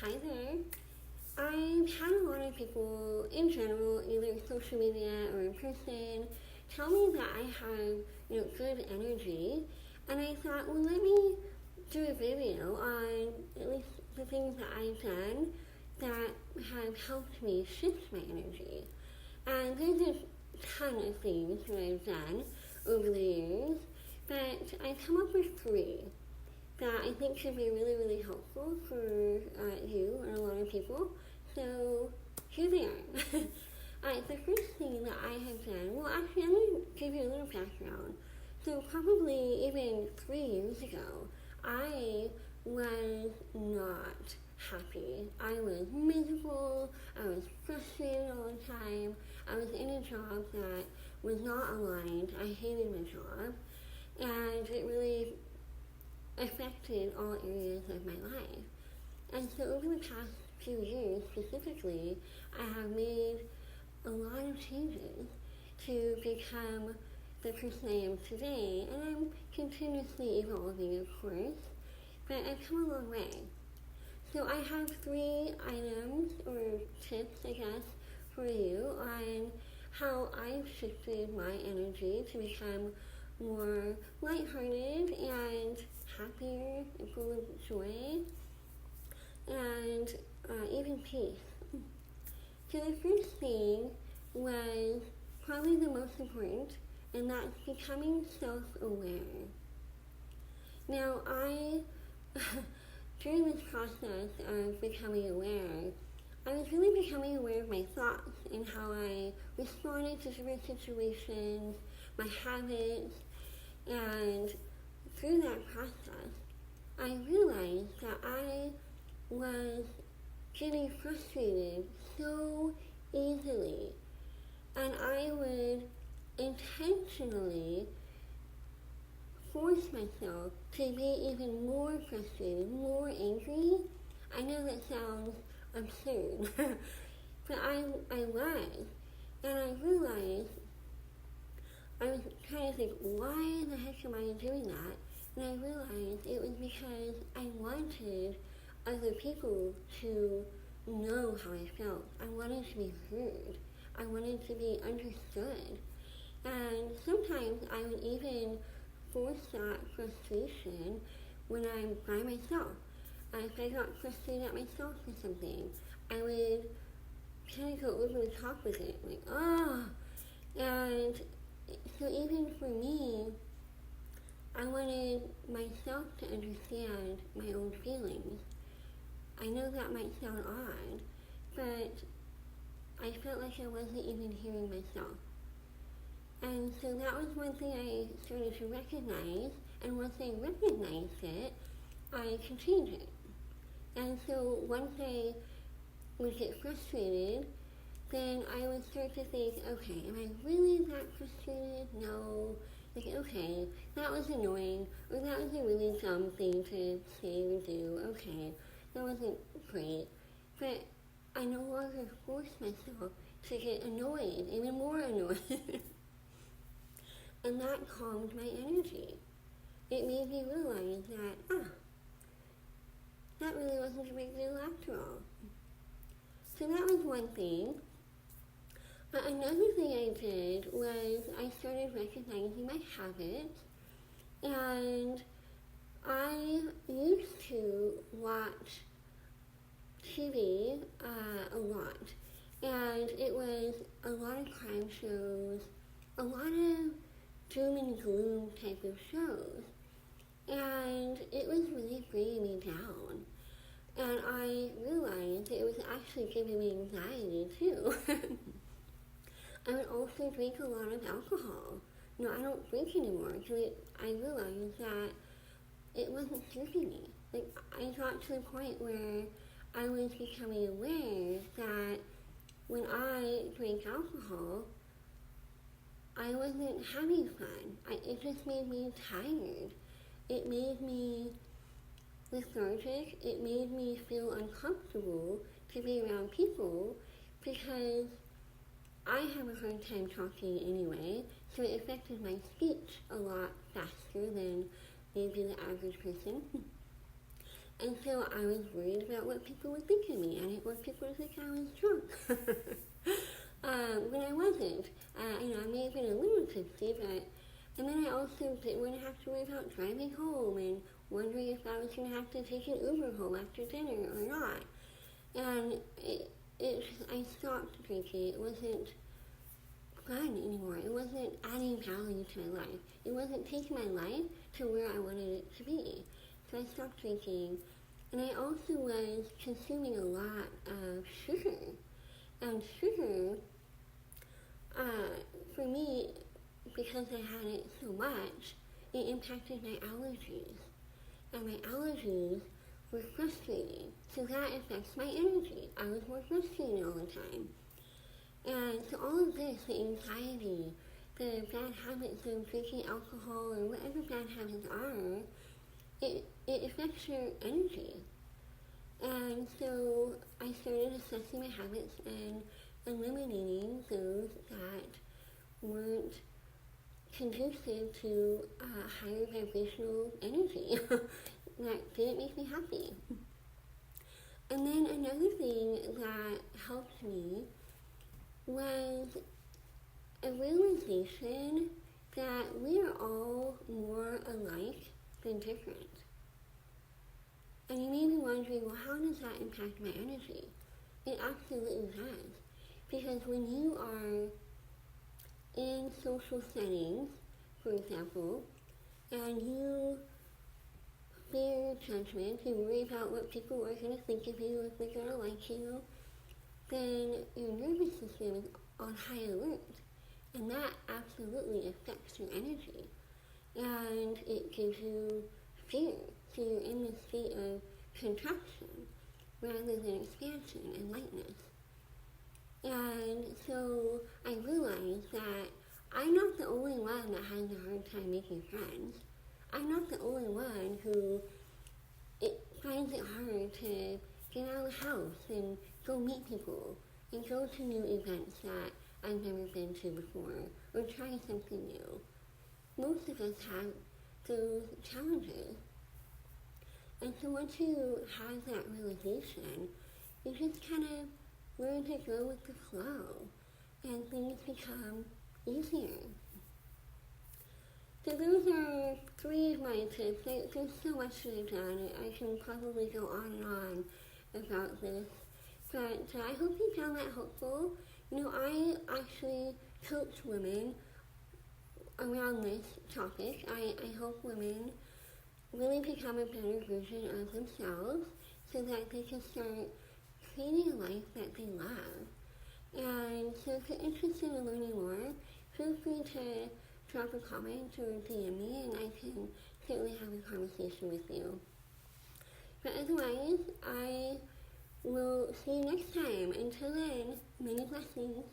Hi there. I've had a lot of people in general, either social media or in person, tell me that I have, good energy. And I thought, well, let me do a video on at least the things that I've done that have helped me shift my energy. And there's a ton of things that I've done over the years, but I've come up with three that I think should be really, really helpful for you and a lot of people. So here they are. Alright, the first thing that I have done, well, actually, I'm going to give you a little background. So probably even 3 years ago, I was not happy. I was miserable. I was frustrated all the time. I was in a job that was not aligned. I hated my job. And it really affected all areas of my life. And so over the past few years specifically, I have made a lot of changes to become the person I am today, and I'm continuously evolving, of course, but I've come a long way. So I have three items or tips, I guess, for you on how I've shifted my energy to become more lighthearted and happier and full of joy and even peace. So the first thing was probably the most important, and that's becoming self-aware. Now, during this process of becoming aware, I was really becoming aware of my thoughts and how I responded to different situations, my habits, and through that process, I realized that I was getting frustrated so easily, and I would intentionally force myself to be even more frustrated, more angry. I know that sounds absurd, but I was, and I realized I was trying to think, why the heck am I doing that? And I realized it was because I wanted other people to know how I felt. I wanted to be heard. I wanted to be understood. And sometimes I would even force that frustration when I'm by myself. If I got frustrated at myself for something, I would kind of go over the top with it, like, oh. And so even for me, I wanted myself to understand my own feelings. I know that might sound odd, but I felt like I wasn't even hearing myself. And so that was one thing I started to recognize, and once I recognized it, I could change it. And so once I would get frustrated, then I would start to think, okay, am I really that frustrated? No. Like, okay, that was annoying, or that was a really dumb thing to say or do. Okay, that wasn't great. But I no longer force myself to get annoyed, even more annoyed. And that calmed my energy. It made me realize that, that really wasn't a big deal after all. So that was one thing. Another thing I did was I started recognizing my habits, and I used to watch TV a lot, and it was a lot of crime shows, a lot of doom and gloom type of shows, and it was really bringing me down. And I realized it was actually giving me anxiety too. I would also drink a lot of alcohol. No, I don't drink anymore because I realized that it wasn't serving me. Like, I got to the point where I was becoming aware that when I drank alcohol, I wasn't having fun. It just made me tired. It made me lethargic. It made me feel uncomfortable to be around people because I have a hard time talking anyway, so it affected my speech a lot faster than maybe the average person. And so I was worried about what people would think of me. I didn't want people to think I was drunk. When I wasn't. I may have been a little tipsy, but... And then I also didn't want to have to worry about driving home and wondering if I was going to have to take an Uber home after dinner or not. And I stopped drinking. It wasn't fun anymore. It wasn't adding value to my life. It wasn't taking my life to where I wanted it to be. So I stopped drinking. And I also was consuming a lot of sugar. And sugar, for me, because I had it so much, it impacted my allergies. And my allergies were frustrating. So that affects my energy. I was more frustrated all the time. And so all of this, the anxiety, the bad habits of drinking alcohol or whatever bad habits are, it affects your energy. And so I started assessing my habits and eliminating those that weren't conducive to higher vibrational energy that didn't make me happy. And then another thing that helped me was a realization that we are all more alike than different. And you may be wondering, well, how does that impact my energy? It absolutely does. Because when you are in social settings, for example, and you fear judgment, you worry about what people are going to think of you, if they're going to like you, then your nervous system is on high alert. And that absolutely affects your energy. And it gives you fear. So you're in this state of contraction rather than expansion and lightness. And so I realized that I'm not the only one that has a hard time making friends. I'm not the only one who finds it hard to get out of the house and go meet people and go to new events that I've never been to before or try something new. Most of us have those challenges. And so once you have that realization, you just kind of learn to go with the flow and things become easier. So those are 3 of my tips. There's so much to have done. I can probably go on and on about this. But I hope you found that helpful. I actually coach women around this topic. I hope women really become a better version of themselves so that they can start creating a life that they love. And so if you're interested in learning more, feel free to drop a comment or DM me and I can certainly have a conversation with you. But otherwise, I will see you next time. Until then, many blessings.